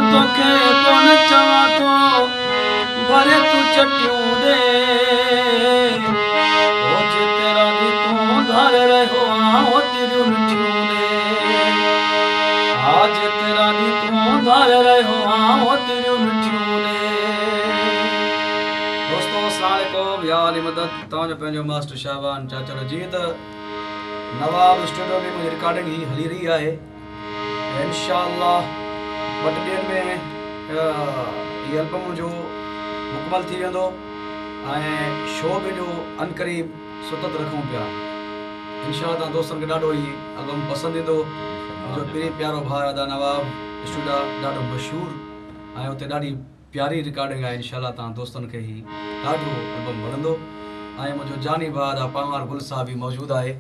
तोखे कोन चवां थो भरे तूं चटियूं दे ओ जिते रानी तूं धर रहियो आ तिरियूं मिठियूं दे आज तेरा नी तूं धर रहियो आ तिरियूं मिठियूं दे। दोस्तों अस्सलाम वालेकुम या अली मदद तव्हांजो पंहिंजो मास्टर शाहबान चाचड़ जीअं त नवाब स्टूडियो में मुंहिंजी रिकॉर्डिंग ही हली रही आहे इंशाअल्लाह 2 ॾींहंनि में हीअ एल्बम जो मुकमल थी वेंदो ऐं शो बि जो अनक़रीब सुतत रखूं पिया इंशाअल्लाह। तव्हां दोस्तनि खे ॾाढो ई एल्बम पसंदि ईंदो। मुंहिंजो पहिरीं प्यारो भाउ अदा नवाब स्टूडियो ॾाढो मशहूरु ऐं उते ॾाढी प्यारी रिकॉर्डिंग आहे इंशाअल्लाह। तव्हां दोस्तनि खे ही ॾाढो एल्बम वणंदो ऐं मुंहिंजो जानी भाउ अदा पवार गुल साहब बि मौजूदु आहे।